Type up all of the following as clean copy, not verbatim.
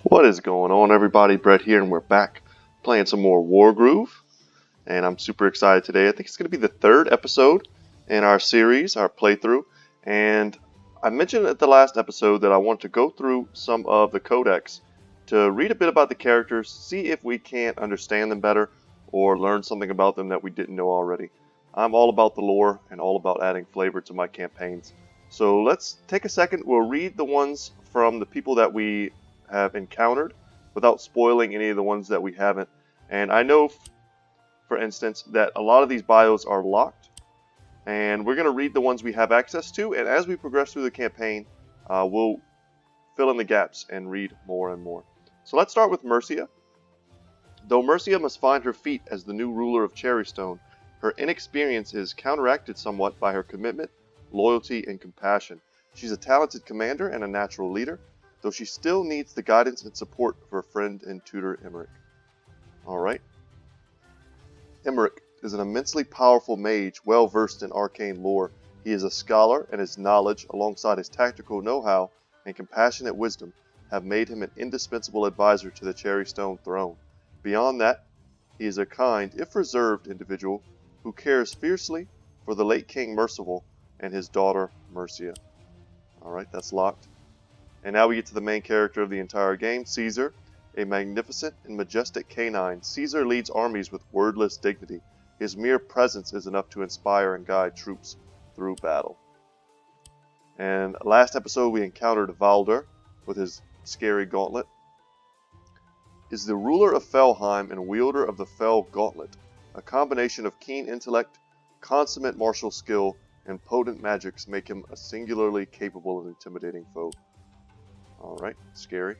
What is going on, everybody? Brett here, and we're back playing some more Wargroove, and I'm super excited today. I think it's going to be the third episode in our series, our playthrough, and I mentioned at the last episode that I want to go through some of the codex to read a bit about the characters, see if we can't understand them better or learn something about them that we didn't know already. I'm all about the lore and all about adding flavor to my campaigns. So let's take a second. We'll read the ones from the people that we have encountered without spoiling any of the ones that we haven't. And I know, for instance, that a lot of these bios are locked, and we're going to read the ones we have access to, and as we progress through the campaign, we'll fill in the gaps and read more and more. So let's start with Mercia. Though Mercia must find her feet as the new ruler of Cherrystone, her inexperience is counteracted somewhat by her commitment, loyalty, and compassion. She's a talented commander and a natural leader, though she still needs the guidance and support of her friend and tutor Emmerich. Alright. Emmerich is an immensely powerful mage, well versed in arcane lore. He is a scholar, and his knowledge, alongside his tactical know-how and compassionate wisdom, have made him an indispensable advisor to the Cherrystone throne. Beyond that, he is a kind, if reserved, individual who cares fiercely for the late King Merciful and his daughter Mercia. Alright, that's locked. And now we get to the main character of the entire game, Caesar, a magnificent and majestic canine. Caesar leads armies with wordless dignity. His mere presence is enough to inspire and guide troops through battle. And last episode we encountered Valder with his scary gauntlet. Is the ruler of Felheim and wielder of the Fel Gauntlet, a combination of keen intellect, consummate martial skill, and potent magics make him a singularly capable and intimidating foe. Alright, scary.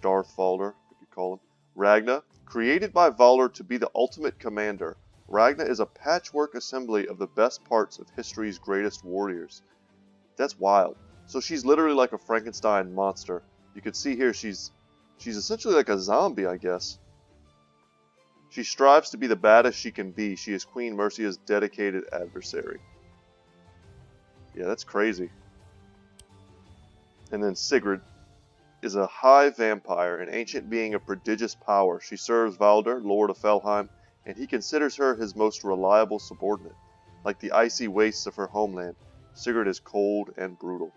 Darth Valder, if you call him. Ragna, created by Valder to be the ultimate commander. Ragna is a patchwork assembly of the best parts of history's greatest warriors. That's wild. So she's literally like a Frankenstein monster. You can see here she's essentially like a zombie, I guess. She strives to be the baddest she can be. She is Queen Mercia's dedicated adversary. Yeah, that's crazy. And then Sigrid is a high vampire, an ancient being of prodigious power. She serves Valder, Lord of Felheim, and he considers her his most reliable subordinate. Like the icy wastes of her homeland, Sigrid is cold and brutal.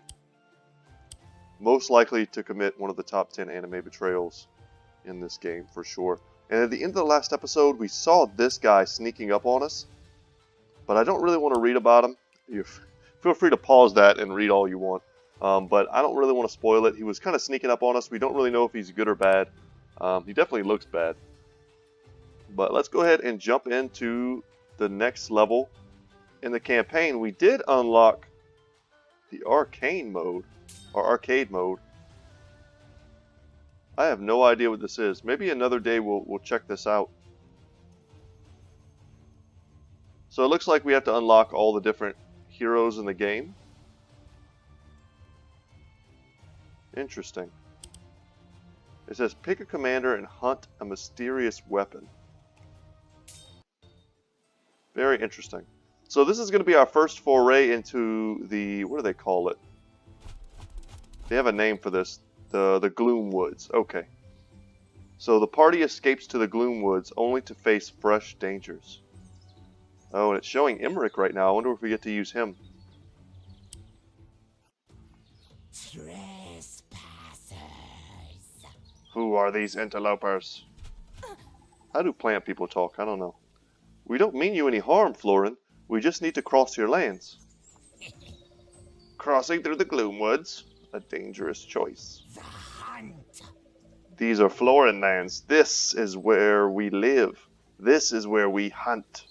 Most likely to commit one of the top 10 anime betrayals in this game, for sure. And at the end of the last episode, we saw this guy sneaking up on us, but I don't really want to read about him. You feel free to pause that and read all you want. But I don't really want to spoil it. He was kind of sneaking up on us. We don't really know if he's good or bad. He definitely looks bad. But let's go ahead and jump into the next level in the campaign. We did unlock the arcane mode, or arcade mode. I have no idea what this is. Maybe another day we'll check this out. So it looks like we have to unlock all the different heroes in the game. Interesting. It says pick a commander and hunt a mysterious weapon. Very interesting. So this is going to be our first foray into the, what do they call it? They have a name for this. The Gloom Woods. Okay. So the party escapes to the Gloom Woods only to face fresh dangers. Oh, and it's showing Emmerich right now. I wonder if we get to use him. Who are these interlopers? How do plant people talk? I don't know. We don't mean you any harm, Florin. We just need to cross your lands. Crossing through the Gloom Woods? A dangerous choice. The hunt. These are Florin lands. This is where we live. This is where we hunt.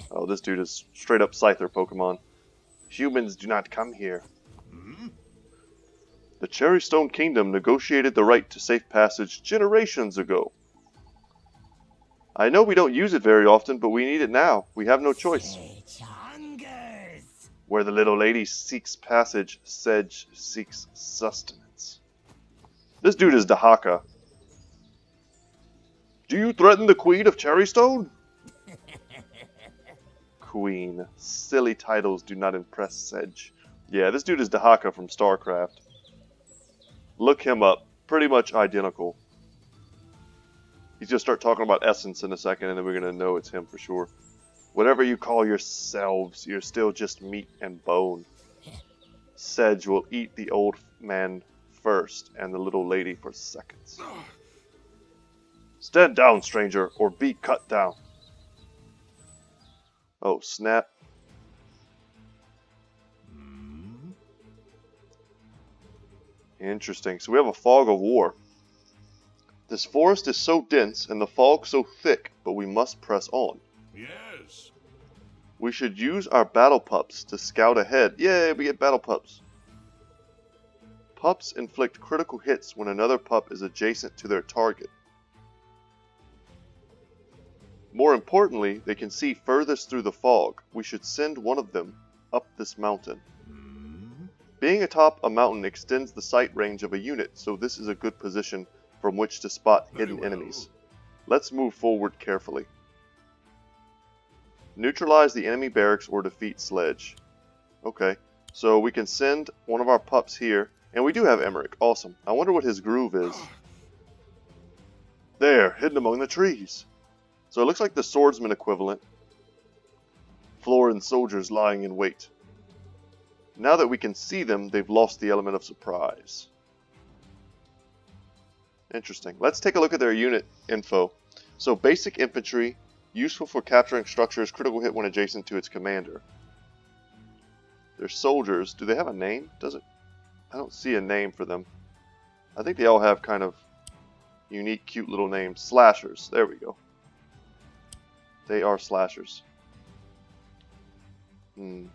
Oh, this dude is straight up Scyther Pokemon. Humans do not come here. The Cherrystone Kingdom negotiated the right to safe passage generations ago. I know we don't use it very often, but we need it now. We have no choice. Where the little lady seeks passage, Sedge seeks sustenance. This dude is Dahaka. Do you threaten the Queen of Cherrystone? Queen. Silly titles do not impress Sedge. Yeah, this dude is Dahaka from StarCraft. Look him up. pretty much identical. He's going to start talking about essence in a second, and then we're going to know it's him for sure. Whatever you call yourselves, you're still just meat and bone. Sedge will eat the old man first, and the little lady for seconds. Stand down, stranger, or be cut down. Oh, snap. Interesting. So we have a fog of war. This forest is so dense and the fog so thick, but we must press on. Yes. We should use our battle pups to scout ahead. Yay, we get battle pups. Pups inflict critical hits when another pup is adjacent to their target. More importantly, they can see furthest through the fog. We should send one of them up this mountain. Being atop a mountain extends the sight range of a unit, so this is a good position from which to spot hidden enemies. Let's move forward carefully. Neutralize the enemy barracks or defeat Sledge. Okay, so we can send one of our pups here, and we do have Emmerich. Awesome. I wonder what his groove is. There, hidden among the trees. So it looks like the swordsman equivalent. Florid soldiers lying in wait. Now that we can see them, they've lost the element of surprise. Interesting. Let's take a look at their unit info. So basic infantry, useful for capturing structures, critical hit when adjacent to its commander. Their soldiers, do they have a name? I don't see a name for them. I think they all have kind of unique, cute little names. Slashers. There we go. They are slashers. So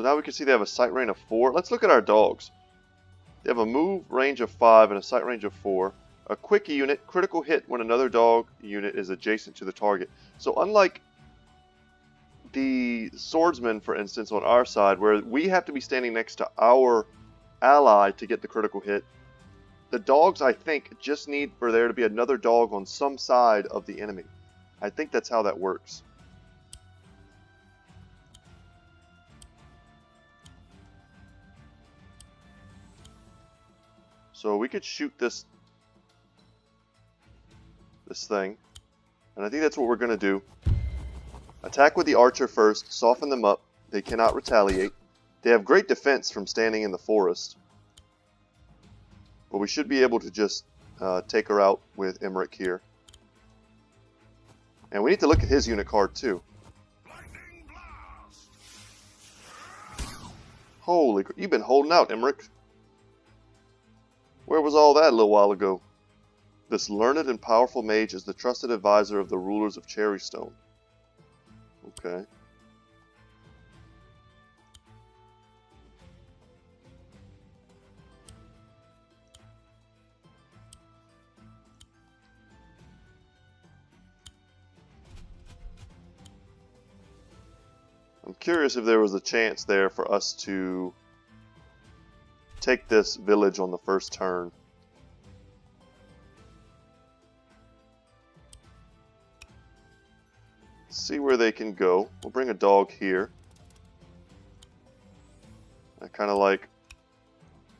now we can see they have a sight range of 4. Let's look at our dogs. They have a move range of 5 and a sight range of 4. A quick unit, critical hit when another dog unit is adjacent to the target. So unlike the swordsman, for instance, on our side, where we have to be standing next to our ally to get the critical hit, the dogs, I think, just need for there to be another dog on some side of the enemy. I think that's how that works. So we could shoot this thing, and I think that's what we're going to do. Attack with the archer first, soften them up. They cannot retaliate. They have great defense from standing in the forest. But we should be able to just take her out with Emmerich here. And we need to look at his unit card too. Holy crap, you've been holding out, Emmerich. Where was all that a little while ago? This learned and powerful mage is the trusted advisor of the rulers of Cherrystone. Okay. I'm curious if there was a chance there for us to take this village on the first turn. See where they can go. We'll bring a dog here. I kind of like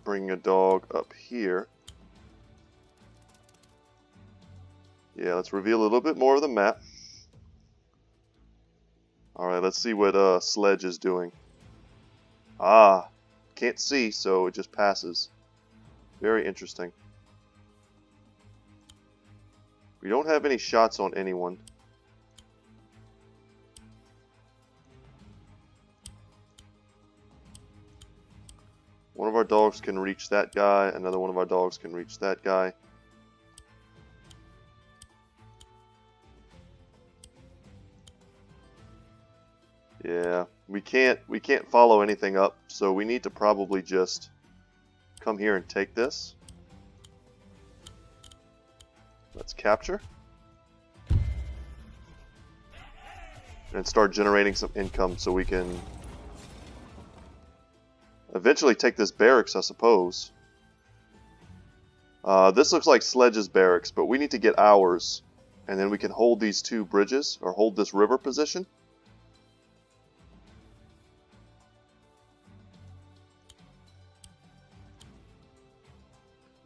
bringing a dog up here. Yeah, let's reveal a little bit more of the map. Alright, let's see what Sledge is doing. Ah, can't see, so it just passes. Very interesting. We don't have any shots on anyone. One of our dogs can reach that guy. Another one of our dogs can reach that guy. Yeah, we can't follow anything up, so we need to probably just come here and take this. Let's capture. And start generating some income so we can eventually take this barracks, I suppose. This looks like Sledge's barracks, but we need to get ours. And then we can hold these two bridges, or hold this river position.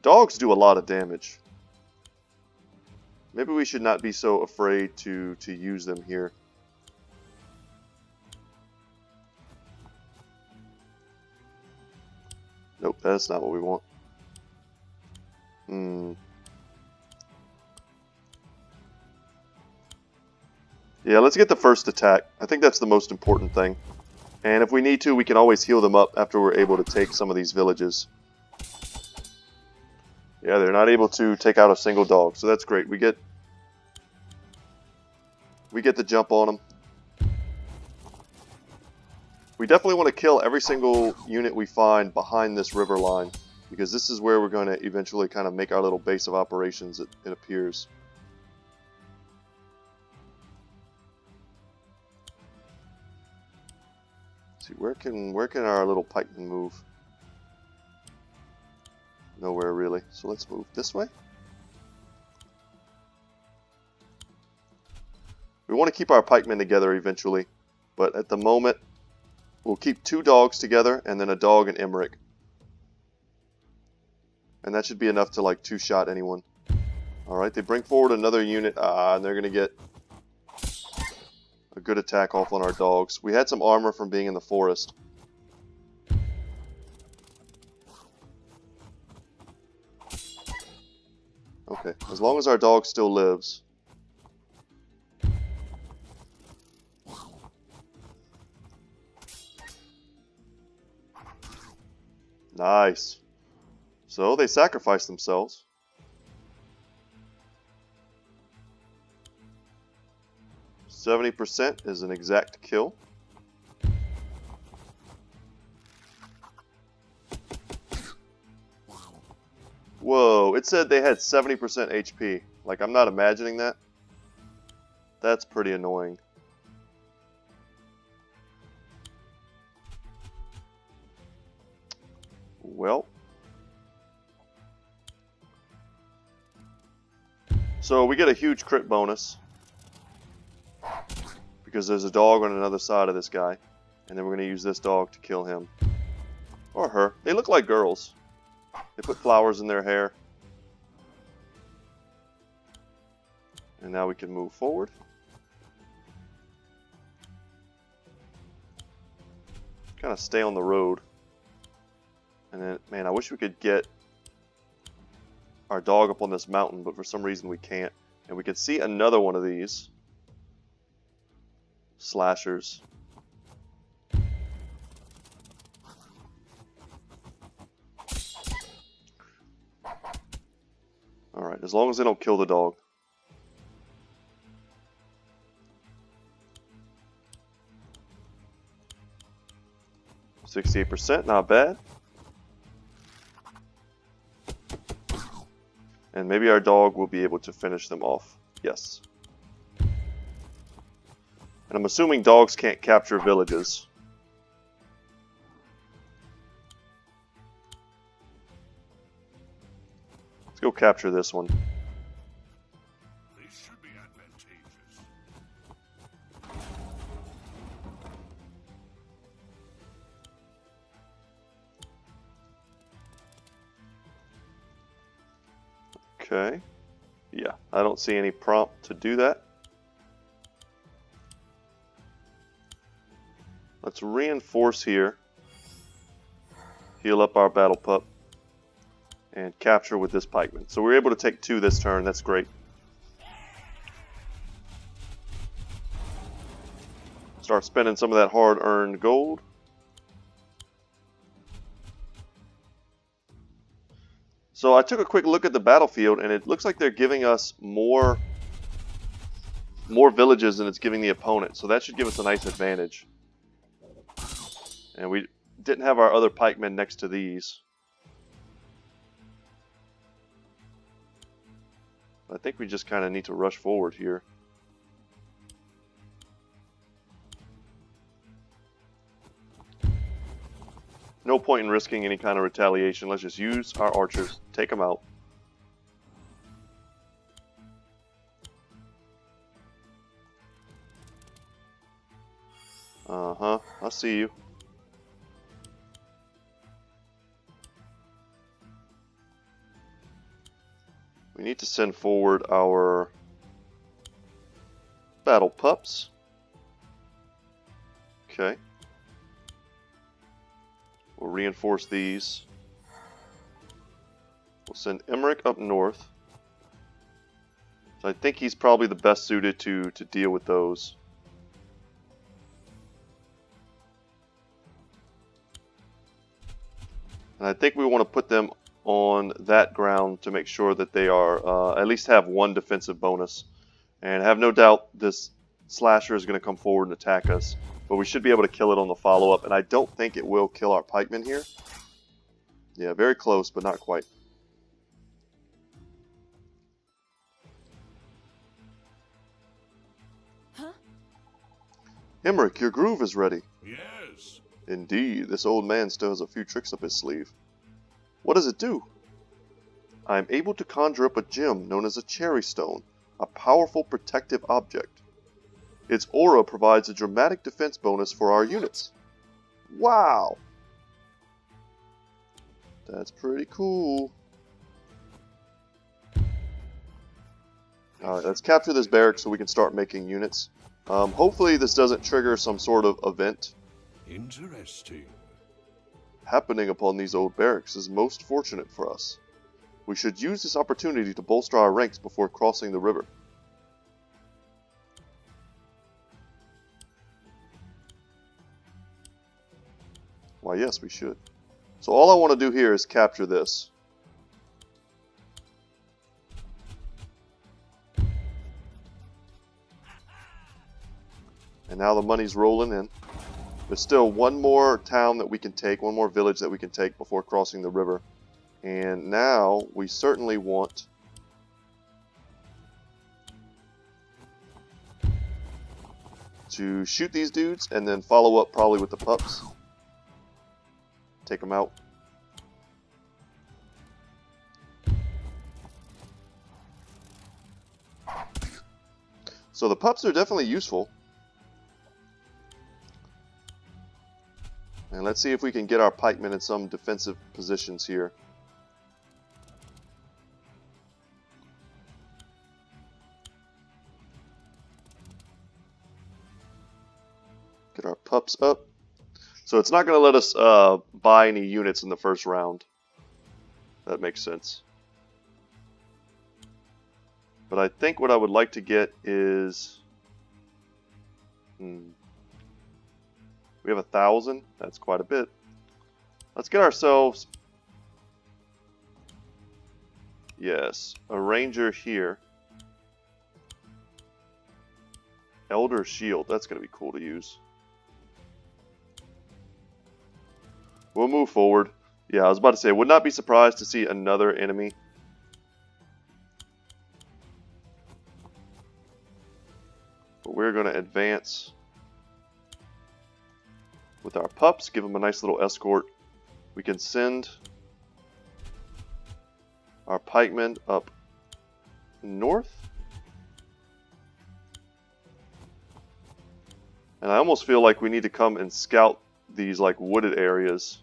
Dogs do a lot of damage. Maybe we should not be so afraid to use them here. Nope, that's not what we want. Yeah, let's get the first attack. I think that's the most important thing. And if we need to, we can always heal them up after we're able to take some of these villages. Yeah, they're not able to take out a single dog, so that's great. We get the jump on them. We definitely want to kill every single unit we find behind this river line, because this is where we're going to eventually kind of make our little base of operations, it appears. Let's see, where can our little pikemen move? Nowhere really. So let's move this way. We want to keep our pikemen together eventually, but at the moment we'll keep 2 dogs together and then a dog and Emmerich. And that should be enough to like 2-shot anyone. Alright, they bring forward another unit, and they're going to get a good attack off on our dogs. We had some armor from being in the forest. Okay, as long as our dog still lives. Nice. So they sacrificed themselves. %70 is an exact kill. Whoa, it said they had 70% HP. Like, I'm not imagining that. That's pretty annoying. Well. So we get a huge crit bonus. Because there's a dog on another side of this guy. And then we're going to use this dog to kill him. Or her. They look like girls. They put flowers in their hair. And now we can move forward. Kind of stay on the road. And then, man, I wish we could get our dog up on this mountain, but for some reason we can't. And we can see another one of these slashers. Alright, as long as they don't kill the dog. %68, not bad. And maybe our dog will be able to finish them off. Yes. And I'm assuming dogs can't capture villages. Let's go capture this one. This should be advantageous. Okay. Yeah, I don't see any prompt to do that. Let's reinforce here. Heal up our battle pup. And capture with this pikeman. So we're able to take 2 this turn. That's great. Start spending some of that hard-earned gold. So I took a quick look at the battlefield, and it looks like they're giving us more villages than it's giving the opponent. So that should give us a nice advantage. And we didn't have our other pikemen next to these. I think we just kind of need to rush forward here. No point in risking any kind of retaliation. Let's just use our archers. Take them out. Uh-huh. I see you. We need to send forward our battle pups. Okay. We'll reinforce these. We'll send Emmerich up north. So I think he's probably the best suited to deal with those. And I think we want to put them on that ground to make sure that they are at least have one defensive bonus. And I have no doubt this slasher is going to come forward and attack us. But we should be able to kill it on the follow-up. And I don't think it will kill our pikemen here. Yeah, very close, but not quite. Emmerich, your groove is ready. Yes. Indeed, this old man still has a few tricks up his sleeve. What does it do? I am able to conjure up a gem known as a cherry stone, a powerful protective object. Its aura provides a dramatic defense bonus for our units. Wow! That's pretty cool. Alright, let's capture this barrack so we can start making units. Hopefully this doesn't trigger some sort of event. Interesting. Happening upon these old barracks is most fortunate for us. We should use this opportunity to bolster our ranks before crossing the river. Why, yes, we should. So all I want to do here is capture this. And now the money's rolling in. There's still one more town that we can take, one more village that we can take before crossing the river. And now we certainly want to shoot these dudes and then follow up probably with the pups. Take them out. So the pups are definitely useful. And let's see if we can get our pikemen in some defensive positions here. Get our pups up. So it's not going to let us buy any units in the first round. That makes sense. But I think what I would like to get is... We have 1,000. That's quite a bit. Let's get ourselves... Yes, a ranger here. Elder Shield. That's going to be cool to use. We'll move forward. Yeah, I was about to say, would not be surprised to see another enemy. But we're going to advance with our pups, give them a nice little escort. We can send our pikemen up north. And I almost feel like we need to come and scout these like wooded areas.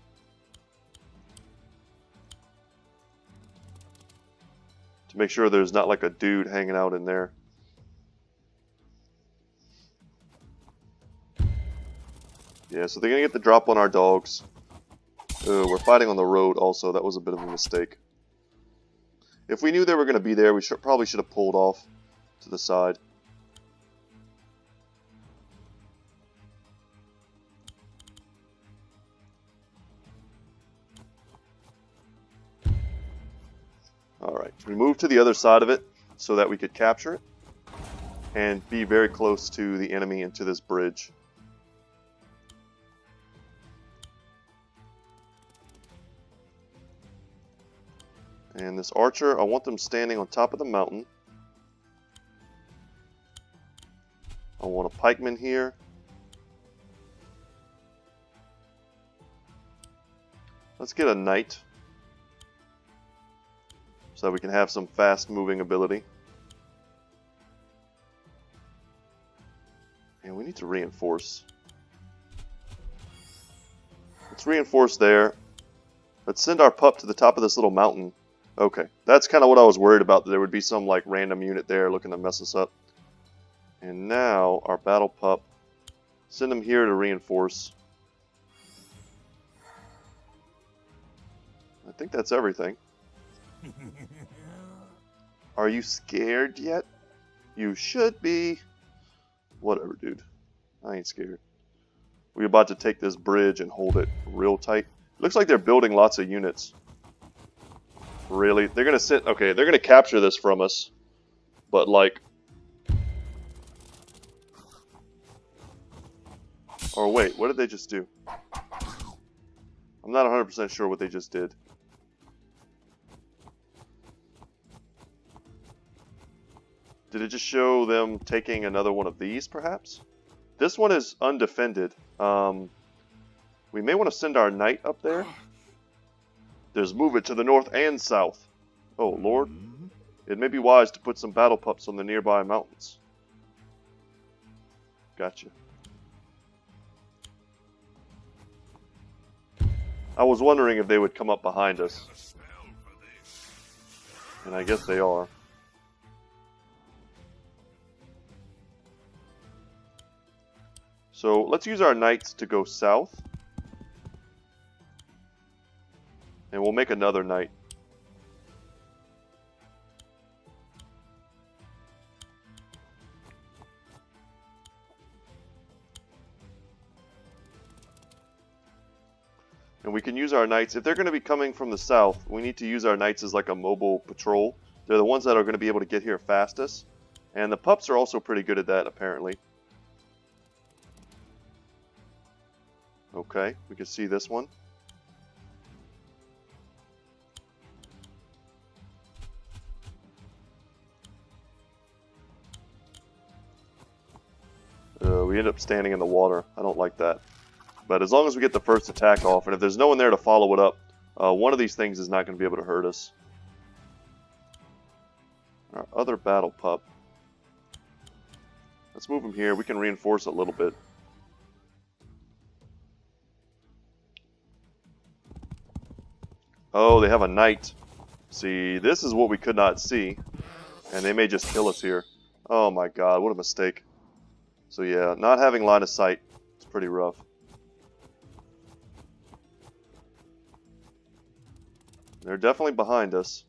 To make sure there's not like a dude hanging out in there. Yeah, so they're going to get the drop on our dogs. We're fighting on the road also. That was a bit of a mistake. If we knew they were going to be there, we probably should have pulled off to the side. Alright, we moved to the other side of it so that we could capture it. And be very close to the enemy and to this bridge. And this archer, I want them standing on top of the mountain. I want a pikeman here. Let's get a knight. So that we can have some fast moving ability. And we need to reinforce. Let's reinforce there. Let's send our pup to the top of this little mountain. Okay, that's kind of what I was worried about, that there would be some like random unit there looking to mess us up. And now our battle pup, send him here to reinforce. I think that's everything. Are you scared yet? You should be. Whatever, dude. I ain't scared. We're about to take this bridge and hold it real tight. Looks like they're building lots of units. Really? They're gonna sit. Okay, they're gonna capture this from us. But like. Or wait, what did they just do? I'm not 100% sure what they just did. Did it just show them taking another one of these, perhaps? This one is undefended. We may want to send our knight up there. There's movement to the north and south. Oh, Lord. It may be wise to put some battle pups on the nearby mountains. Gotcha. I was wondering if they would come up behind us. And I guess they are. So let's use our knights to go south. And we'll make another knight. And we can use our knights. If they're going to be coming from the south, we need to use our knights as like a mobile patrol. They're the ones that are going to be able to get here fastest. And the pups are also pretty good at that, apparently. Okay, we can see this one. We end up standing in the water. I don't like that. But as long as we get the first attack off, and if there's no one there to follow it up, one of these things is not going to be able to hurt us. Our other battle pup. Let's move him here. We can reinforce a little bit. Oh, they have a knight. See, this is what we could not see. And they may just kill us here. Oh my god, what a mistake. So yeah, not having line of sight is pretty rough. They're definitely behind us.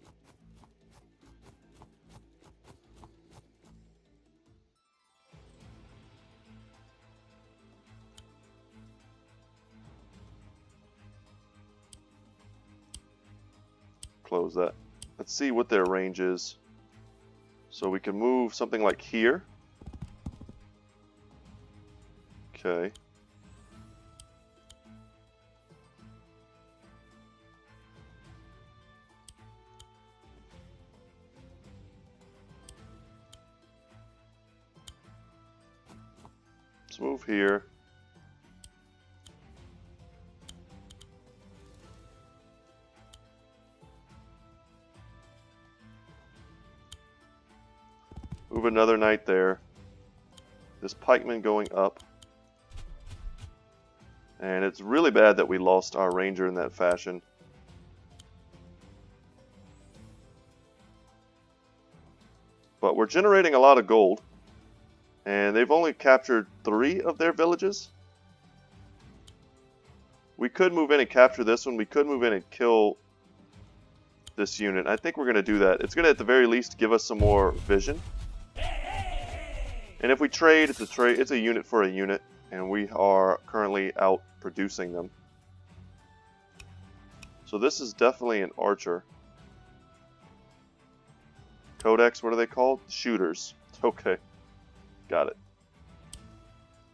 Close that. Let's see what their range is. So we can move something like here. Okay. Let's move here. Move another knight there. This pikeman going up. And it's really bad that we lost our ranger in that fashion. But we're generating a lot of gold. And they've only captured 3 of their villages. We could move in and capture this one. We could move in and kill this unit. I think we're going to do that. It's going to at the very least give us some more vision. And if we trade, it's a trade. It's a unit for a unit. And we are currently out producing them. So this is definitely an archer. Codex, what are they called? Shooters. Okay. Got it.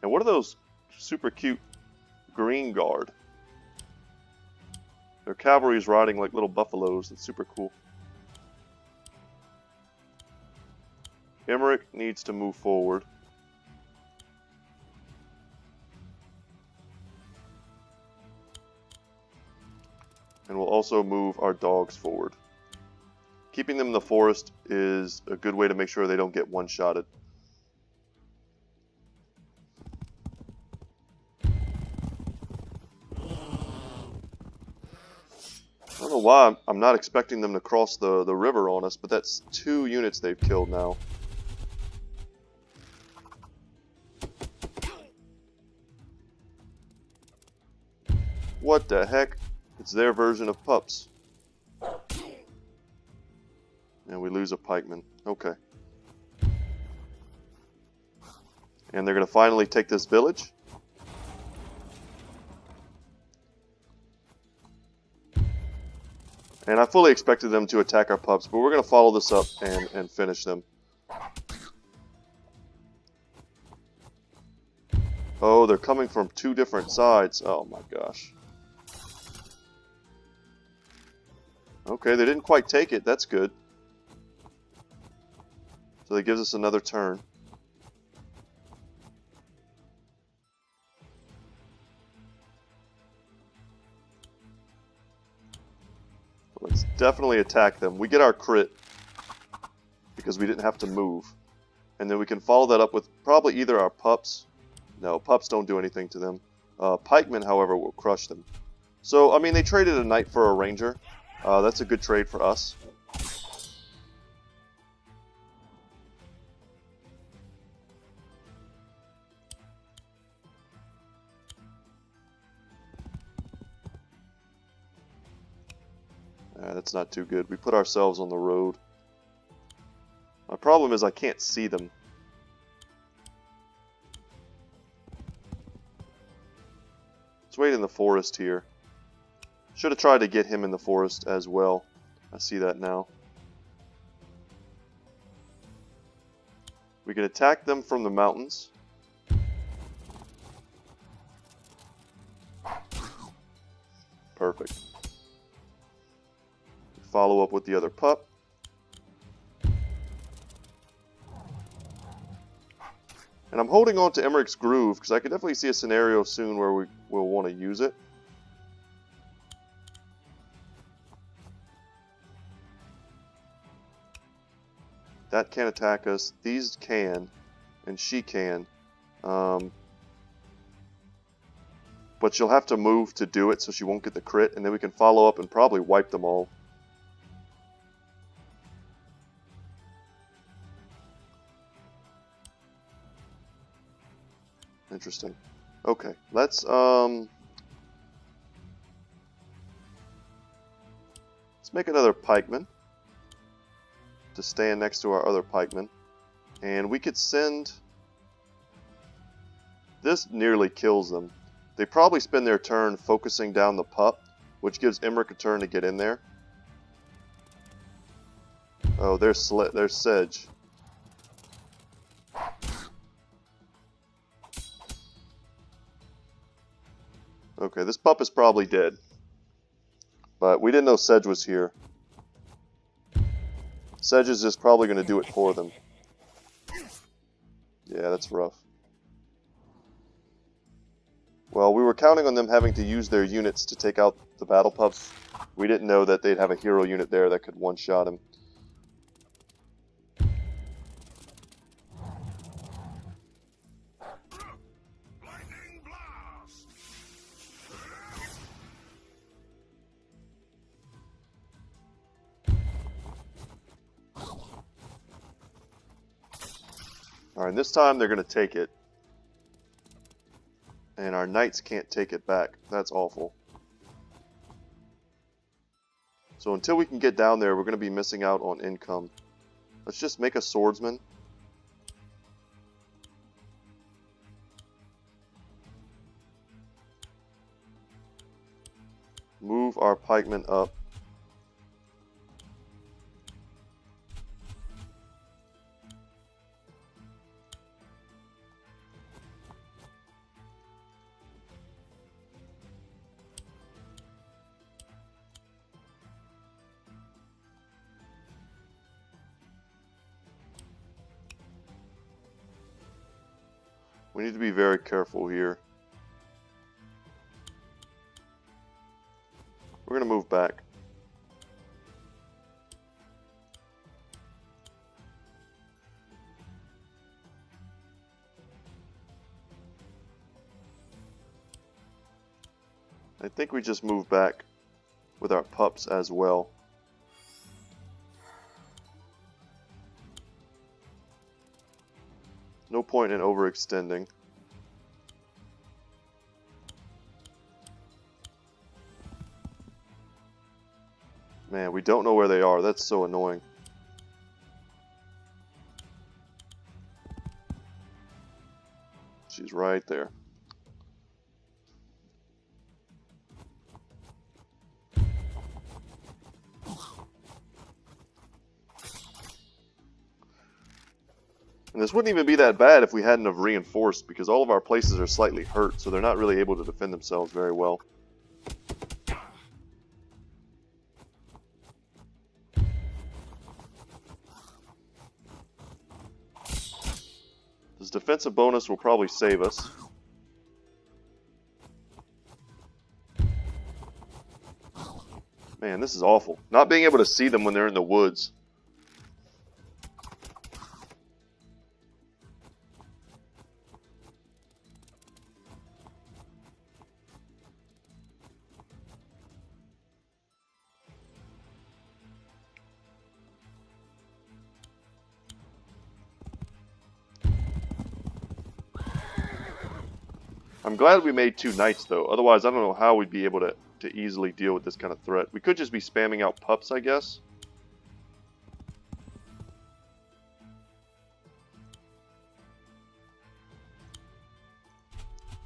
And what are those super cute green guard? Their cavalry is riding like little buffaloes. It's super cool. Emmerich needs to move forward. And we'll also move our dogs forward. Keeping them in the forest is a good way to make sure they don't get one-shotted. I don't know why I'm not expecting them to cross the river on us, but that's 2 units they've killed now. What the heck? It's their version of pups. And we lose a pikeman. Okay. And they're going to finally take this village. And I fully expected them to attack our pups, but we're going to follow this up and finish them. Oh, they're coming from 2 different sides. Oh my gosh. Okay, they didn't quite take it. That's good. So that gives us another turn. Let's definitely attack them. We get our crit because we didn't have to move. And then we can follow that up with probably either our pups. No, pups don't do anything to them. Pikemen, however, will crush them. So, I mean, they traded a knight for a ranger. That's a good trade for us. That's not too good. We put ourselves on the road. My problem is I can't see them. Let's wait in the forest here. Should have tried to get him in the forest as well. I see that now. We can attack them from the mountains. Perfect. Follow up with the other pup. And I'm holding on to Emmerich's Groove because I could definitely see a scenario soon where we will want to use it. That can't attack us. These can. And she can. But she'll have to move to do it so she won't get the crit. And then we can follow up and probably wipe them all. Interesting. Okay, let's make another pikeman to stand next to our other pikeman. And we could send... This nearly kills them. They probably spend their turn focusing down the pup, which gives Emmerich a turn to get in there. Oh, there's Sedge. Okay, this pup is probably dead. But we didn't know Sedge was here. Sedge is just probably going to do it for them. Yeah, that's rough. Well, we were counting on them having to use their units to take out the battle pups. We didn't know that they'd have a hero unit there that could one-shot him. Alright, this time they're going to take it. And our knights can't take it back. That's awful. So until we can get down there, we're going to be missing out on income. Let's just make a swordsman. Move our pikemen up. We need to be very careful here. We're going to move back. I think we just move back. with our pups as well. No point in overextending. Man, we don't know where they are. That's so annoying. She's right there. And this wouldn't even be that bad if we hadn't have reinforced, because all of our places are slightly hurt, so they're not really able to defend themselves very well. This defensive bonus will probably save us. Man, this is awful. Not being able to see them when they're in the woods. I'm glad we made 2 knights, though. Otherwise, I don't know how we'd be able to easily deal with this kind of threat. We could just be spamming out pups, I guess.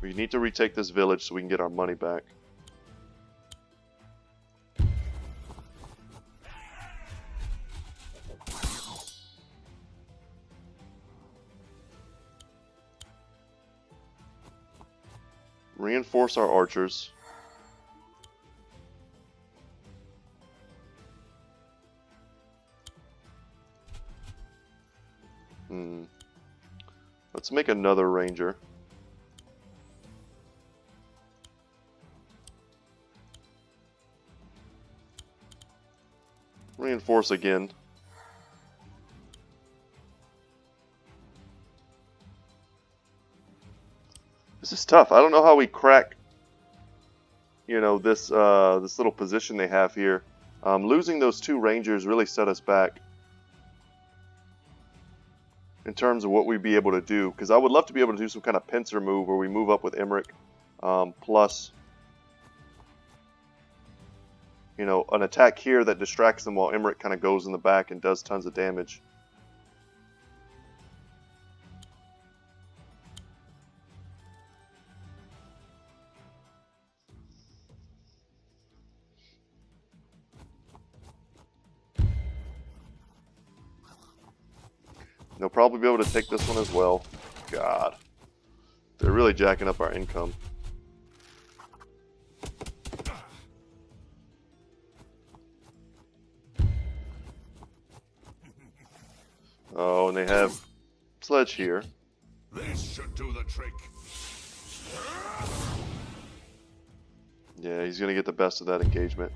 We need to retake this village so we can get our money back. Reinforce our archers. Let's make another ranger. Reinforce again. This is tough. I don't know how we crack, you know, this this little position they have here. Losing those 2 rangers really set us back in terms of what we'd be able to do. Because I would love to be able to do some kind of pincer move where we move up with Emmerich, plus, you know, an attack here that distracts them while Emmerich kind of goes in the back and does tons of damage. They'll probably be able to take this one as well. God. They're really jacking up our income. Oh, and they have Sledge here. This should do the trick. Yeah, he's going to get the best of that engagement.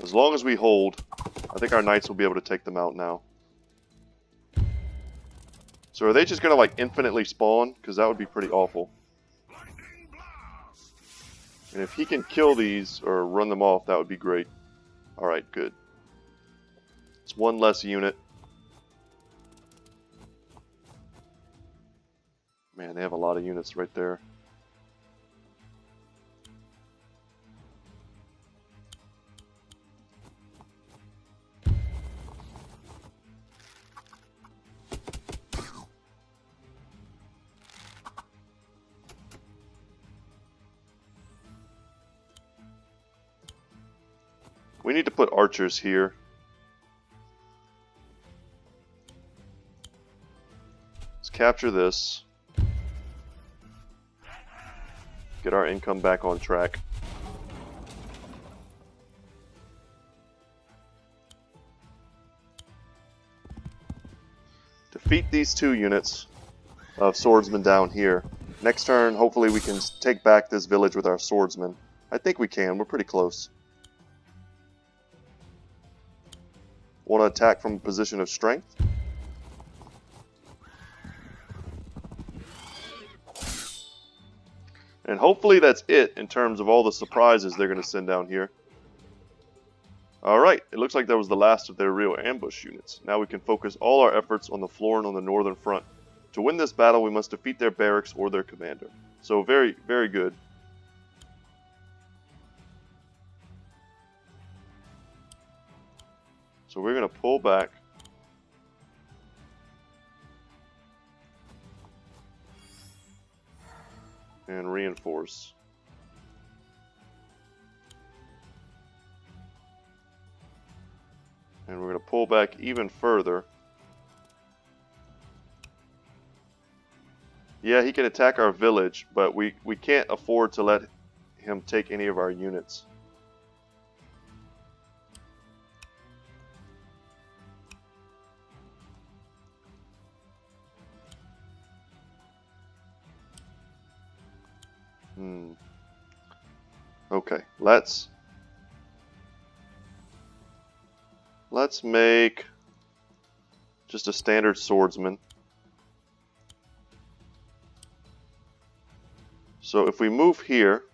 As long as we hold, I think our knights will be able to take them out now. So are they just going to like infinitely spawn? Because that would be pretty awful. And if he can kill these or run them off, that would be great. Alright, good. It's 1 less unit. Man, they have a lot of units right there. We need to put archers here. Let's capture this. Get our income back on track. Defeat these 2 units of swordsmen down here. Next turn, hopefully we can take back this village with our swordsmen. I think we can. We're pretty close. Want to attack from a position of strength. And hopefully that's it in terms of all the surprises they're going to send down here. Alright, it looks like that was the last of their real ambush units. Now we can focus all our efforts on the Florin on the northern front. To win this battle, we must defeat their barracks or their commander. So very, very good. So we're going to pull back. And reinforce. And we're going to pull back even further. Yeah, he can attack our village, but we can't afford to let him take any of our units. Okay, let's make just a standard swordsman. So if we move here,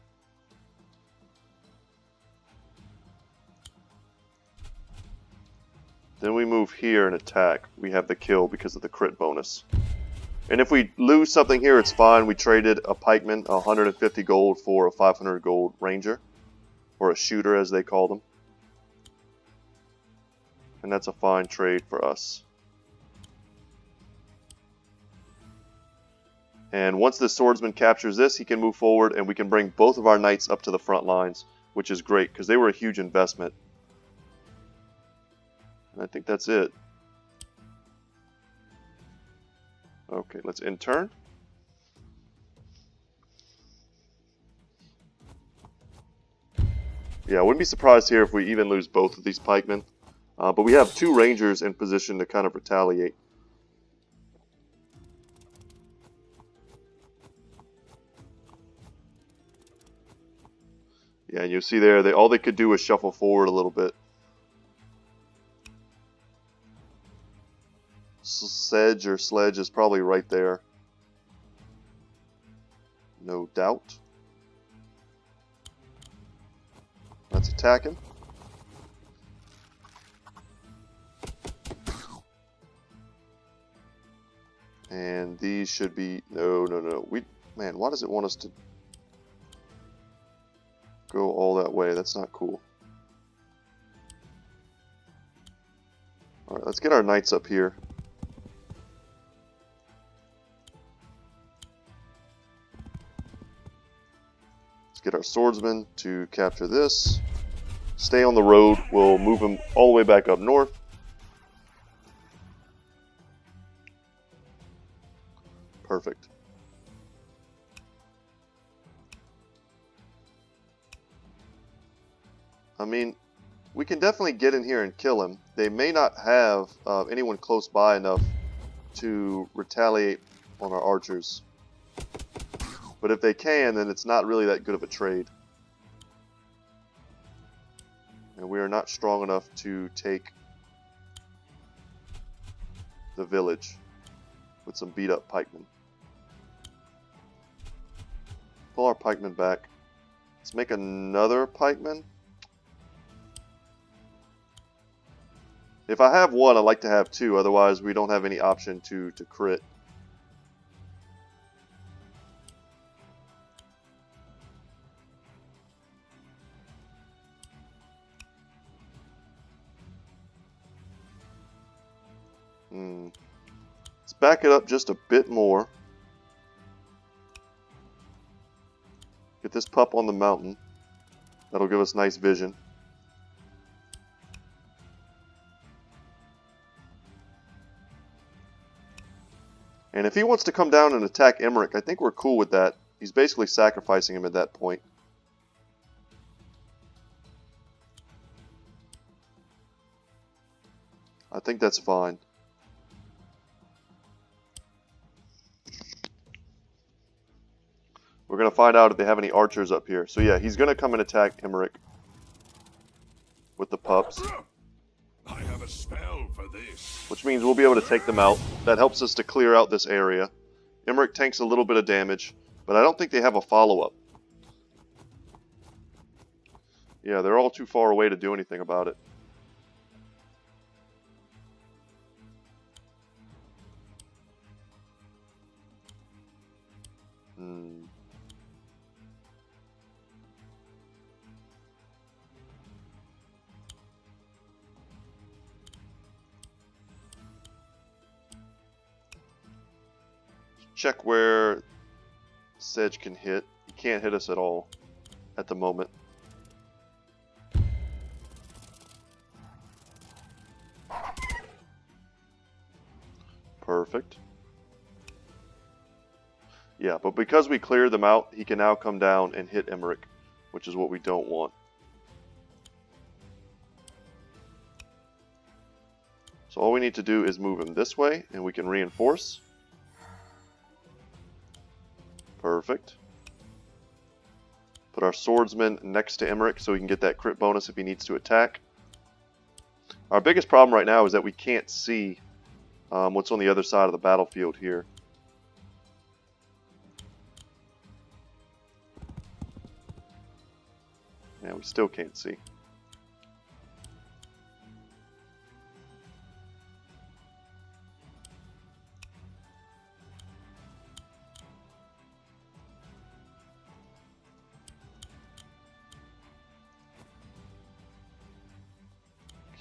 then we move here and attack, we have the kill because of the crit bonus. And if we lose something here, it's fine. We traded a pikeman, 150 gold for a 500 gold ranger, or a shooter as they call them. And that's a fine trade for us. And once the swordsman captures this, he can move forward and we can bring both of our knights up to the front lines, which is great because they were a huge investment. And I think that's it. Okay, let's end turn. Yeah, I wouldn't be surprised here if we even lose both of these pikemen. But we have two rangers in position to kind of retaliate. Yeah, and you see there, all they could do was shuffle forward a little bit. Sedge or Sledge is probably right there. No doubt. Let's attack him. And these should be... No. Man, why does it want us to go all that way? That's not cool. Alright, let's get our knights up here. Let's get our swordsmen to capture this. Stay on the road. We'll move them all the way back up north. Perfect. I mean, we can definitely get in here and kill him. They may not have anyone close by enough to retaliate on our archers. But if they can, then it's not really that good of a trade. And we are not strong enough to take the village with some beat up pikemen. Pull our pikemen back. Let's make another pikeman. If I have one, I like to have two, otherwise we don't have any option to crit. Let's back it up just a bit more. Get this pup on the mountain. That'll give us nice vision. And if he wants to come down and attack Emmerich, I think we're cool with that. He's basically sacrificing him at that point. I think that's fine. We're going to find out if they have any archers up here. So yeah, he's going to come and attack Emmerich with the pups. I have a spell for this. Which means we'll be able to take them out. That helps us to clear out this area. Emmerich tanks a little bit of damage, but I don't think they have a follow-up. Yeah, they're all too far away to do anything about it. Check where Sedge can hit. He can't hit us at all at the moment. Perfect. Yeah, but because we cleared them out, he can now come down and hit Emmerich, which is what we don't want. So all we need to do is move him this way, and we can reinforce. Perfect. Put our swordsman next to Emmerich so he can get that crit bonus if he needs to attack. Our biggest problem right now is that we can't see what's on the other side of the battlefield here. Yeah, we still can't see.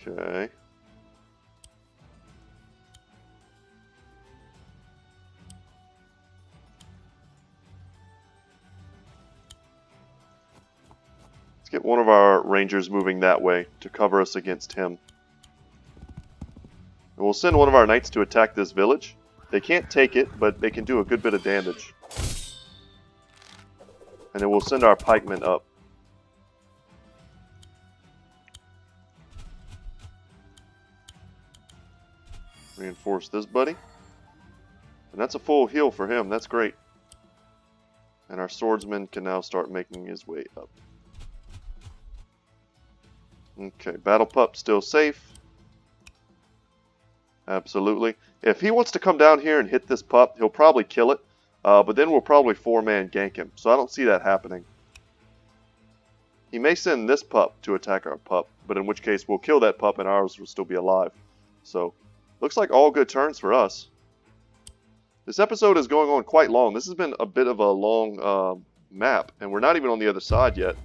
Okay. Let's get one of our rangers moving that way to cover us against him. And we'll send one of our knights to attack this village. They can't take it, but they can do a good bit of damage. And then we'll send our pikemen up. Reinforce this buddy. And that's a full heal for him. That's great. And our swordsman can now start making his way up. Okay, Battle Pup still safe. Absolutely. If he wants to come down here and hit this pup, he'll probably kill it. But then we'll probably 4-man gank him. So I don't see that happening. He may send this pup to attack our pup. But in which case we'll kill that pup and ours will still be alive. So, looks like all good turns for us. This episode is going on quite long. This has been a bit of a long map. And we're not even on the other side yet.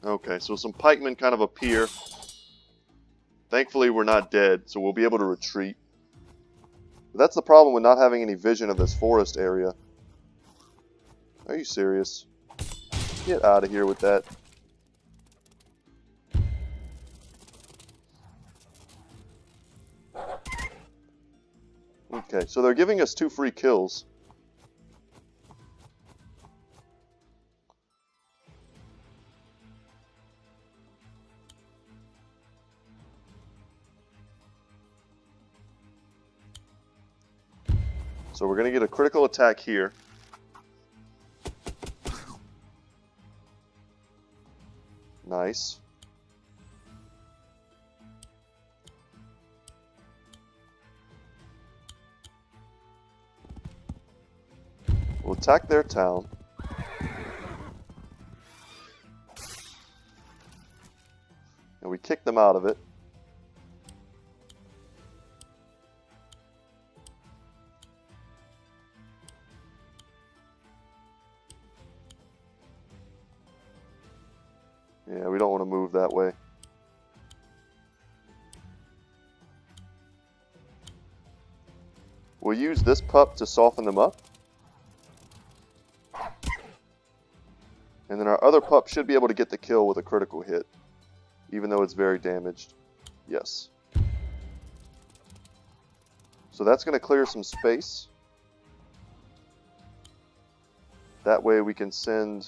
Okay, so some pikemen kind of appear. Thankfully, we're not dead, so we'll be able to retreat. But that's the problem with not having any vision of this forest area. Are you serious? Get out of here with that. Okay, so they're giving us 2 free kills. So we're going to get a critical attack here. Nice. We'll attack their town. And we kick them out of it. Yeah, we don't want to move that way. We'll use this pup to soften them up. And then our other pup should be able to get the kill with a critical hit. Even though it's very damaged. Yes. So that's going to clear some space. That way we can send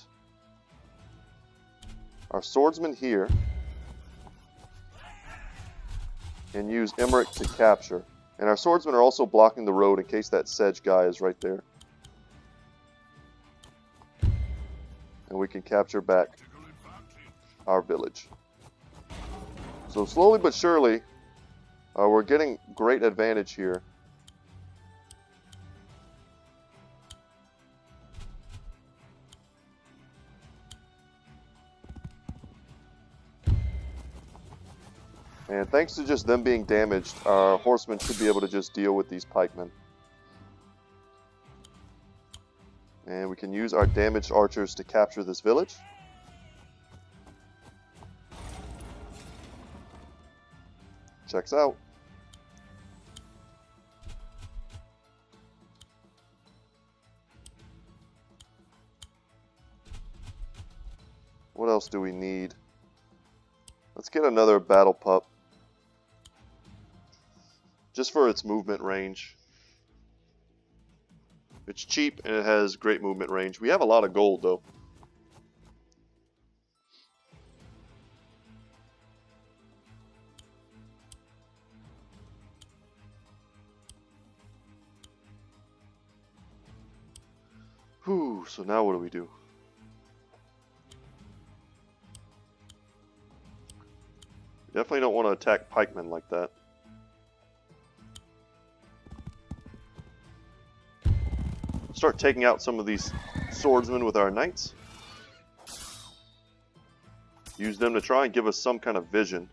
our swordsman here and use Emmerich to capture. And our swordsmen are also blocking the road in case that Sedge guy is right there. And we can capture back our village. So slowly but surely, we're getting great advantage here. And thanks to just them being damaged, our horsemen should be able to just deal with these pikemen. And we can use our damaged archers to capture this village. Checks out. What else do we need? Let's get another battle pup. Just for its movement range. It's cheap and it has great movement range. We have a lot of gold though. Whew, so now what do we do? We definitely don't want to attack pikemen like that. Start taking out some of these swordsmen with our knights. Use them to try and give us some kind of vision,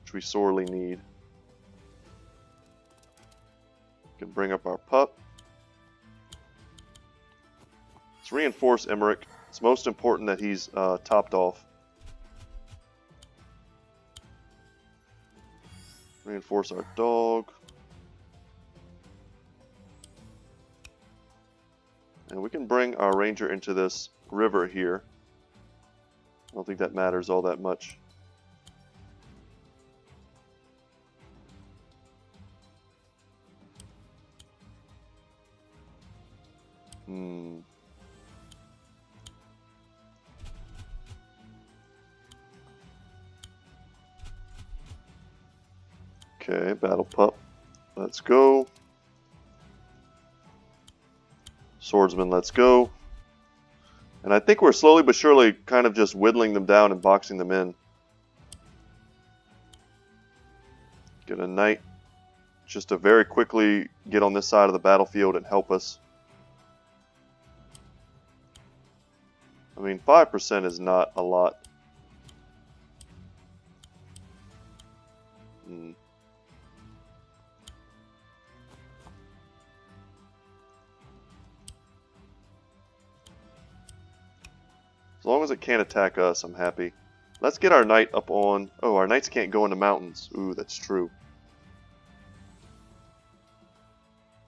which we sorely need. We can bring up our pup. Let's reinforce Emmerich. It's most important that he's topped off. Reinforce our dog. And we can bring our ranger into this river here. I don't think that matters all that much. Okay, battle pup. Let's go. Swordsman, let's go. And I think we're slowly but surely kind of just whittling them down and boxing them in. Get a knight just to very quickly get on this side of the battlefield and help us. I mean, 5% is not a lot. As long as it can't attack us, I'm happy. Let's get our knight up on... Oh, our knights can't go into mountains. Ooh, that's true.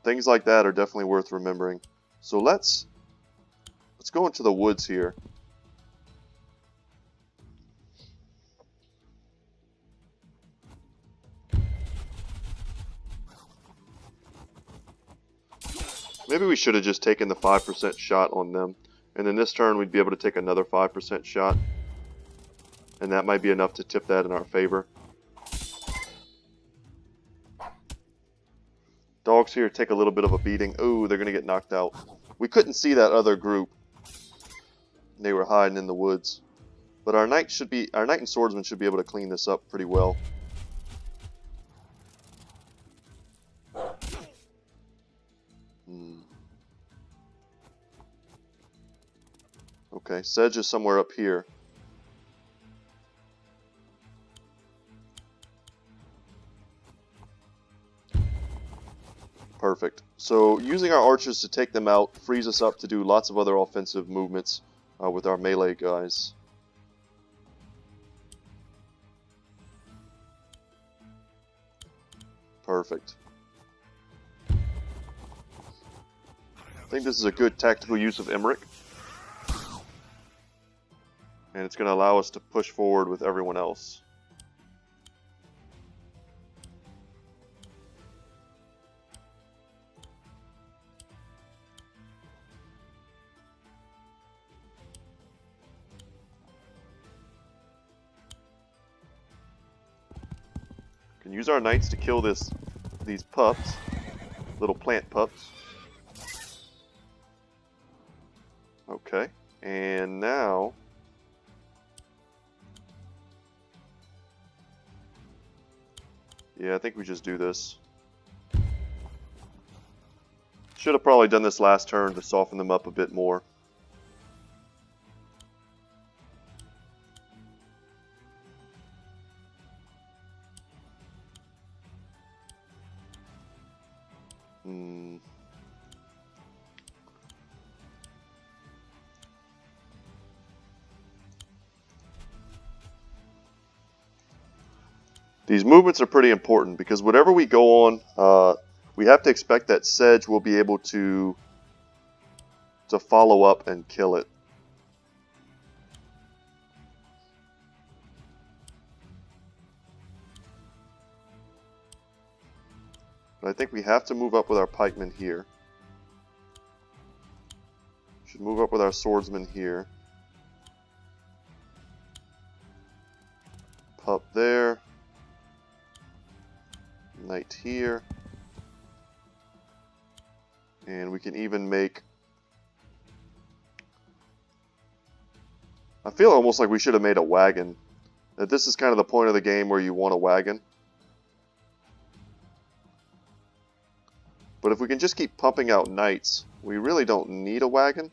Things like that are definitely worth remembering. So let's go into the woods here. Maybe we should have just taken the 5% shot on them. And then this turn we'd be able to take another 5% shot. And that might be enough to tip that in our favor. Dogs here take a little bit of a beating. Ooh, they're going to get knocked out. We couldn't see that other group. They were hiding in the woods. But our knight and swordsman should be able to clean this up pretty well. Okay, Sedge is somewhere up here. Perfect. So using our archers to take them out frees us up to do lots of other offensive movements with our melee guys. Perfect. I think this is a good tactical use of Emmerich. And it's going to allow us to push forward with everyone else. Can use our knights to kill these pups, little plant pups. Okay, and now yeah, I think we just do this. Should have probably done this last turn to soften them up a bit more. These movements are pretty important because whatever we go on, we have to expect that Sedge will be able to follow up and kill it. But I think we have to move up with our pikemen here. Should move up with our swordsmen here. Pup there. Knight here. And we can even make... I feel almost like we should have made a wagon. That this is kind of the point of the game where you want a wagon. But if we can just keep pumping out knights, we really don't need a wagon.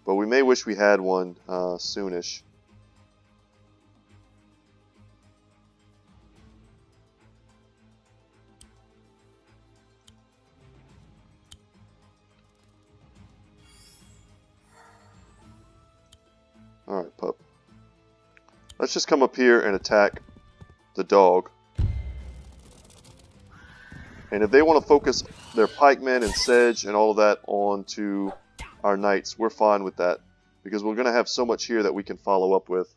But we may wish we had one soonish. Alright, pup. Let's just come up here and attack the dog. And if they want to focus their pikemen and sedge and all of that onto our knights, we're fine with that. Because we're going to have so much here that we can follow up with.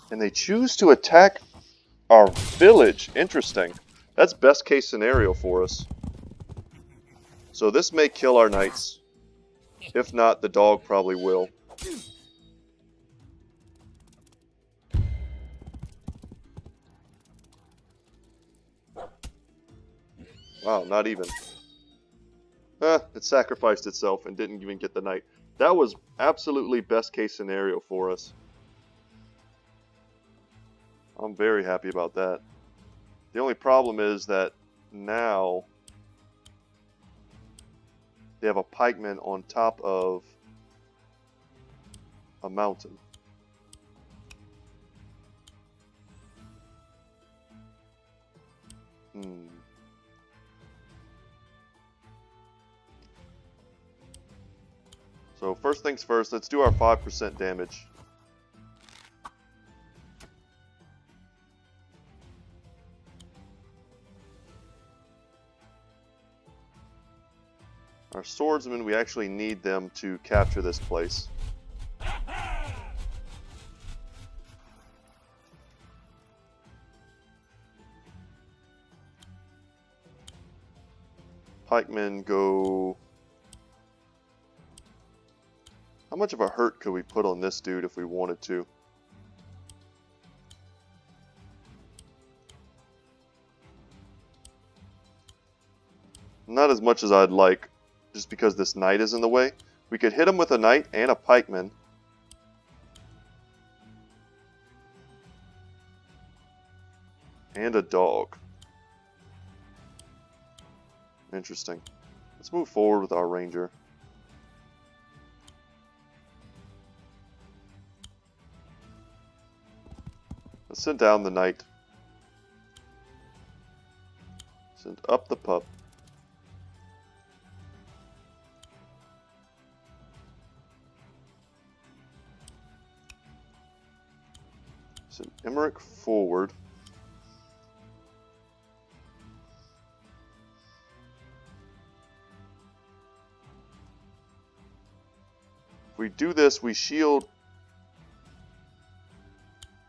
And they choose to attack our village. Interesting. That's best case scenario for us. So this may kill our knights. If not, the dog probably will. Wow, not even. It sacrificed itself and didn't even get the knight. That was absolutely best case scenario for us. I'm very happy about that. The only problem is that now they have a pikeman on top of a mountain. So first things first, let's do our 5% damage. Our swordsmen, we actually need them to capture this place. Pikemen go... How much of a hurt could we put on this dude if we wanted to? Not as much as I'd like, just because this knight is in the way. We could hit him with a knight and a pikeman. And a dog. Interesting. Let's move forward with our ranger. Let's send down the knight. Send up the pup. Send Emmerich forward. If we do this, we shield...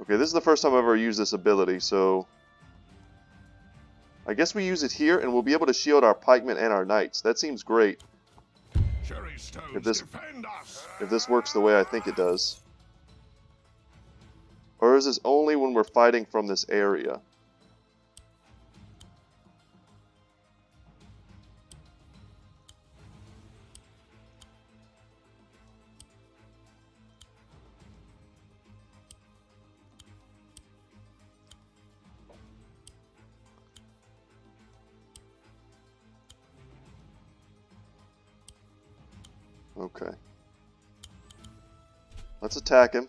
Okay, this is the first time I've ever used this ability, so... I guess we use it here, and we'll be able to shield our pikemen and our knights. That seems great. If this works the way I think it does. Or is this only when we're fighting from this area? Okay. Let's attack him.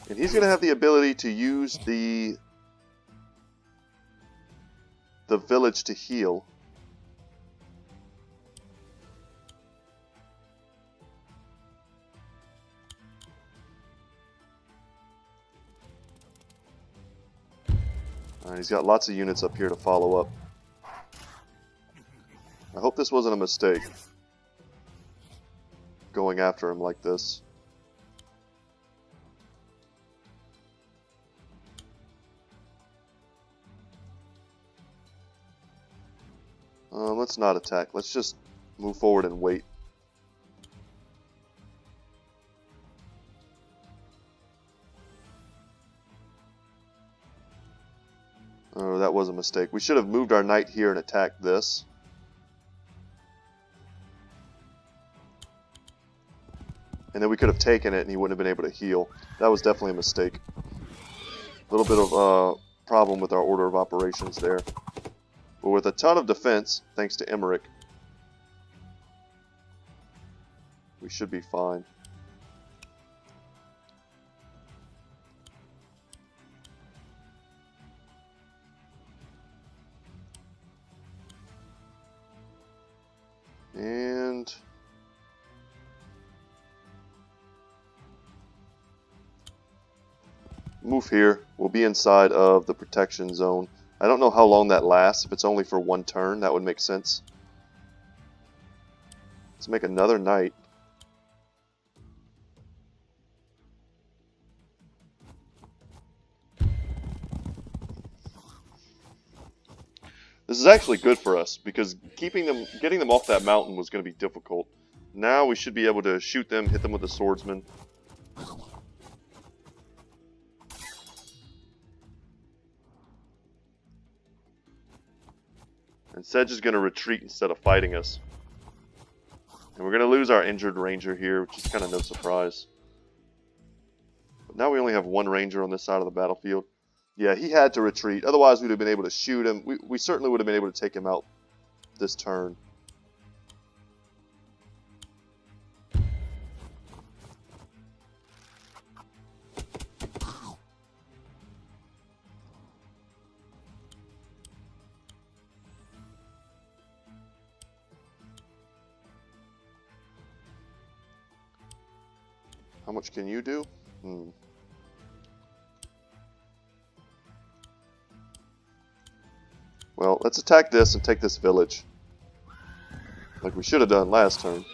And he's going to have the ability to use the village to heal. Alright, he's got lots of units up here to follow up. I hope this wasn't a mistake, going after him like this. Let's not attack. Let's just move forward and wait. Oh, that was a mistake. We should have moved our knight here and attacked this. And then we could have taken it and he wouldn't have been able to heal. That was definitely a mistake. A little bit of problem with our order of operations there. But with a ton of defense, thanks to Emmerich, we should be fine. And move here. We'll be inside of the protection zone. I don't know how long that lasts. If it's only for one turn, that would make sense. Let's make another knight. This is actually good for us because getting them off that mountain was going to be difficult. Now we should be able to shoot them, hit them with a swordsman. And Sedge is going to retreat instead of fighting us. And we're going to lose our injured ranger here, which is kind of no surprise. But now we only have one ranger on this side of the battlefield. Yeah, he had to retreat. Otherwise, we'd have been able to shoot him. We certainly would have been able to take him out this turn. How much can you do? Well, let's attack this and take this village. Like we should have done last turn.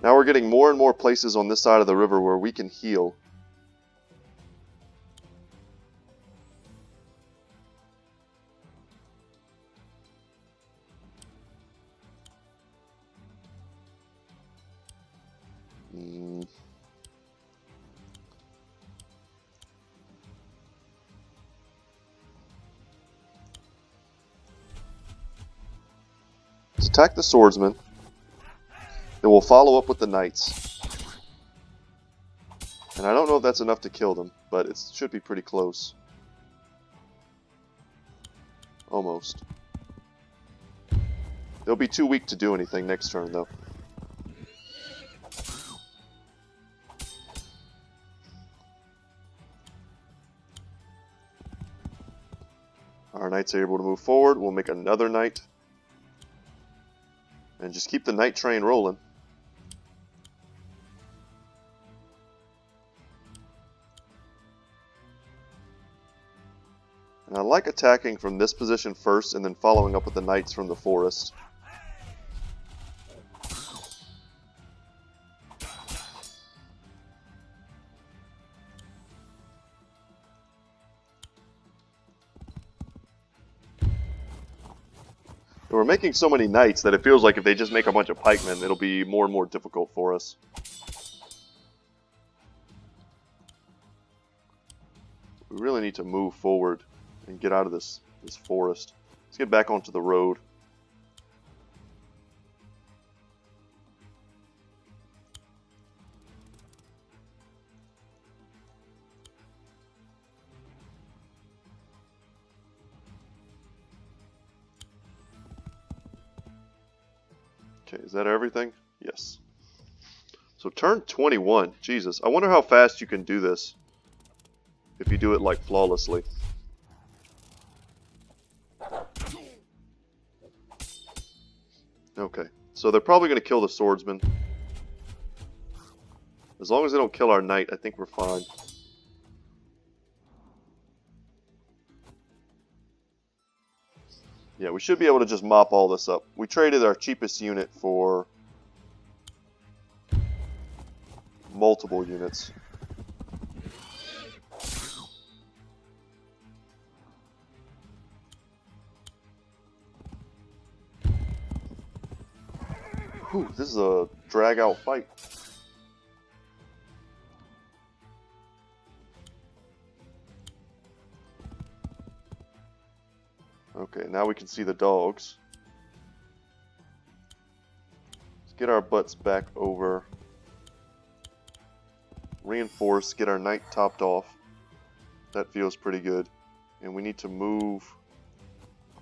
Now we're getting more and more places on this side of the river where we can heal. Let's attack the swordsman. Then we'll follow up with the knights. And I don't know if that's enough to kill them, but it should be pretty close. Almost. They'll be too weak to do anything next turn, though. Our knights are able to move forward. We'll make another knight. And just keep the knight train rolling. And I like attacking from this position first and then following up with the knights from the forest. We're making so many knights that it feels like if they just make a bunch of pikemen, it'll be more and more difficult for us. We really need to move forward and get out of this forest. Let's get back onto the road. Okay, is that everything? Yes. So turn 21. Jesus, I wonder how fast you can do this if you do it like flawlessly. Okay, So they're probably going to kill the swordsman. As long as they don't kill our knight, I think we're fine. Yeah, we should be able to just mop all this up. We traded our cheapest unit for multiple units. Whew, this is a drag-out fight. Okay, now we can see the dogs. Let's get our butts back over. Reinforce, get our knight topped off. That feels pretty good. And we need to move.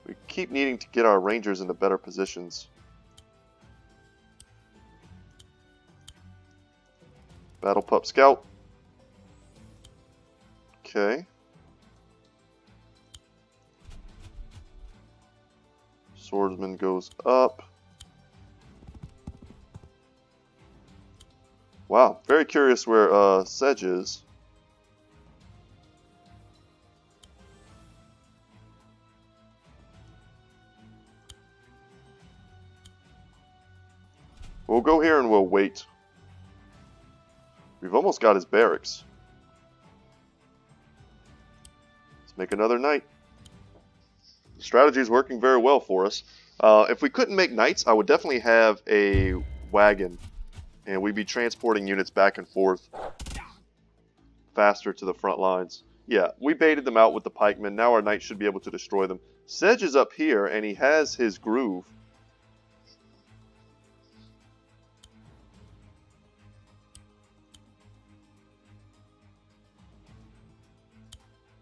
We keep needing to get our rangers into better positions. Battle Pup Scout. Okay. Swordsman goes up. Wow, very curious where Sedge is. We'll go here and we'll wait. We've almost got his barracks. Let's make another knight. The strategy is working very well for us. If we couldn't make knights, I would definitely have a wagon. And we'd be transporting units back and forth faster to the front lines. Yeah, we baited them out with the pikemen. Now our knights should be able to destroy them. Sedge is up here, and he has his groove.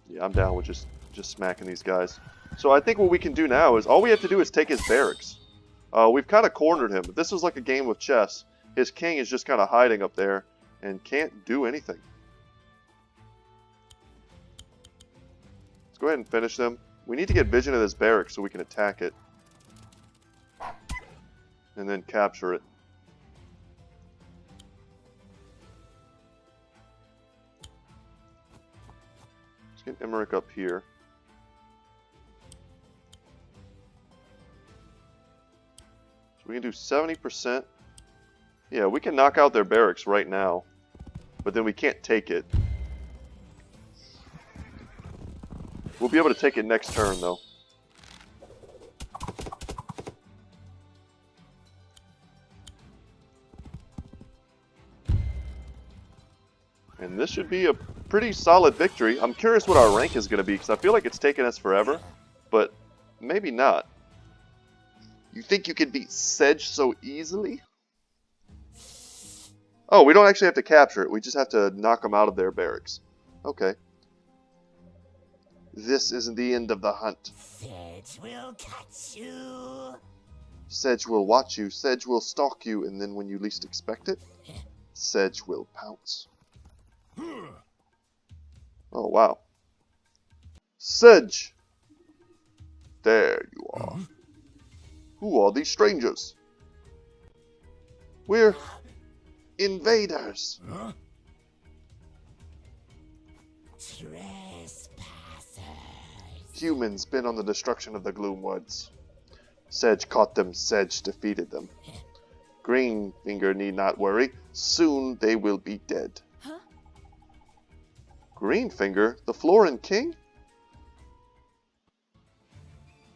Yeah, I'm down with just smacking these guys. So I think what we can do now is, all we have to do is take his barracks. We've kind of cornered him. This is like a game of chess. His king is just kind of hiding up there and can't do anything. Let's go ahead and finish them. We need to get vision of this barracks so we can attack it. And then capture it. Let's get Emmerich up here. So we can do 70%. Yeah, we can knock out their barracks right now, but then we can't take it. We'll be able to take it next turn, though. And this should be a pretty solid victory. I'm curious what our rank is going to be, because I feel like it's taken us forever, but maybe not. You think you can beat Sedge so easily? Oh, we don't actually have to capture it. We just have to knock them out of their barracks. Okay. This isn't the end of the hunt. Sedge will catch you. Sedge will watch you. Sedge will stalk you, and then when you least expect it, Sedge will pounce. Oh, wow. Sedge! There you are. Who are these strangers? We're invaders. Trespassers. Humans bent on the destruction of the Gloomwoods. Sedge caught them, Sedge defeated them. Greenfinger need not worry. Soon they will be dead. Huh? Greenfinger? The Florin King?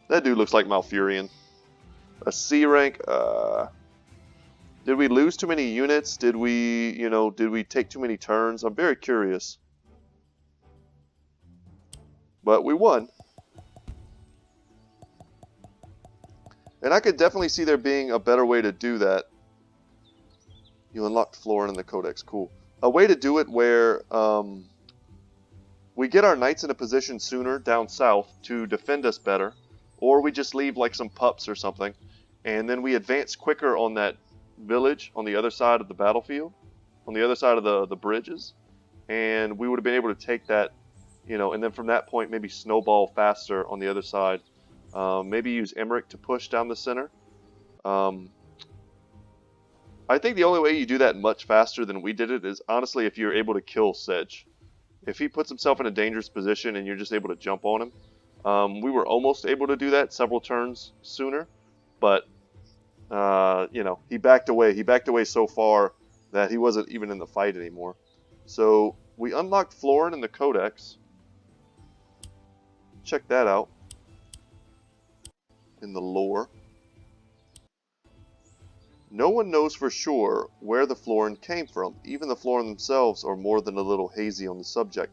That dude looks like Malfurion. A C rank, did we lose too many units? Did we, did we take too many turns? I'm very curious. But we won. And I could definitely see there being a better way to do that. You unlocked Florin in the Codex, cool. A way to do it where we get our knights in a position sooner down south to defend us better. Or we just leave like some pups or something. And then we advance quicker on that village on the other side of the battlefield, on the other side of the bridges, and we would have been able to take that, and then from that point maybe snowball faster on the other side. Maybe use Emmerich to push down the center. I think the only way you do that much faster than we did it is honestly if you're able to kill Sedge. If he puts himself in a dangerous position and you're just able to jump on him. We were almost able to do that several turns sooner, but you know, he backed away. He backed away so far that he wasn't even in the fight anymore. So we unlocked Florin in the Codex. Check that out in the lore. No one knows for sure where the Florin came from. Even the Florin themselves are more than a little hazy on the subject.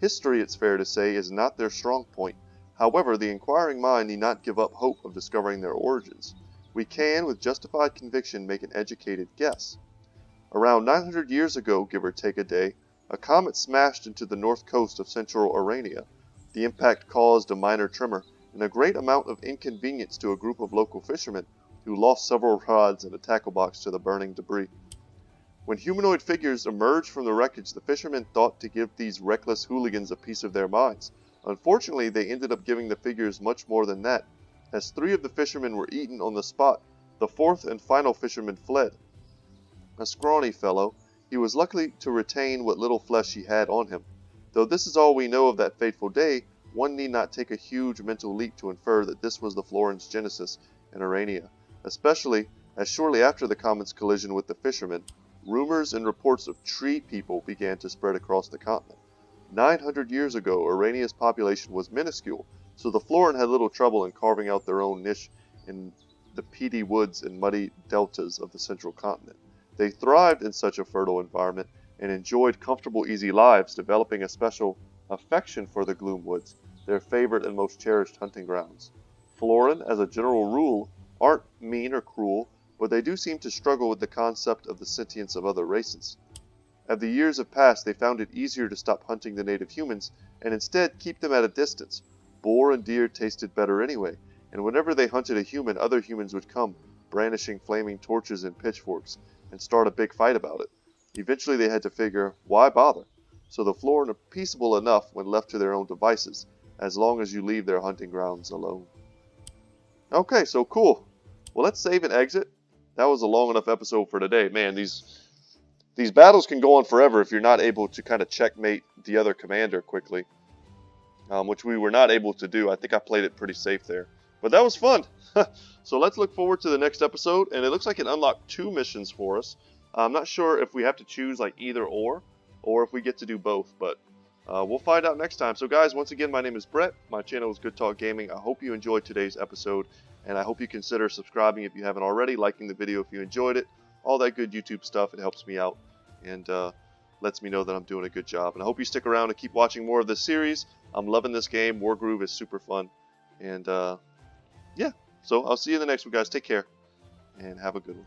History, it's fair to say, is not their strong point. However, the inquiring mind need not give up hope of discovering their origins. We can, with justified conviction, make an educated guess. Around 900 years ago, give or take a day, a comet smashed into the north coast of central Urania. The impact caused a minor tremor and a great amount of inconvenience to a group of local fishermen who lost several rods and a tackle box to the burning debris. When humanoid figures emerged from the wreckage, the fishermen thought to give these reckless hooligans a piece of their minds. Unfortunately, they ended up giving the figures much more than that. As 3 of the fishermen were eaten on the spot, the 4th and final fisherman fled. A scrawny fellow, he was lucky to retain what little flesh he had on him. Though this is all we know of that fateful day, one need not take a huge mental leap to infer that this was the Florin's genesis in Urania, especially as shortly after the comet's collision with the fishermen, rumors and reports of tree people began to spread across the continent. 900 years ago, Urania's population was minuscule, so the Florin had little trouble in carving out their own niche in the peaty woods and muddy deltas of the central continent. They thrived in such a fertile environment and enjoyed comfortable, easy lives, developing a special affection for the Gloomwoods, their favorite and most cherished hunting grounds. Florin, as a general rule, aren't mean or cruel, but they do seem to struggle with the concept of the sentience of other races. As the years have passed, they found it easier to stop hunting the native humans and instead keep them at a distance. Boar and deer tasted better anyway, and whenever they hunted a human, other humans would come, brandishing flaming torches and pitchforks, and start a big fight about it. Eventually they had to figure, why bother? So the Florin are peaceable enough when left to their own devices, as long as you leave their hunting grounds alone. Okay, so cool. Well, let's save and exit. That was a long enough episode for today. Man, these battles can go on forever if you're not able to kind of checkmate the other commander quickly, which we were not able to do. I think I played it pretty safe there. But that was fun. So let's look forward to the next episode, and it looks like it unlocked 2 missions for us. I'm not sure if we have to choose like either or if we get to do both, but we'll find out next time. So guys, once again, my name is Brett. My channel is Good Talk Gaming. I hope you enjoyed today's episode, and I hope you consider subscribing if you haven't already, liking the video if you enjoyed it, all that good YouTube stuff. It helps me out and lets me know that I'm doing a good job. And I hope you stick around and keep watching more of this series. I'm loving this game. Wargroove is super fun. And yeah, so I'll see you in the next one, guys. Take care and have a good one.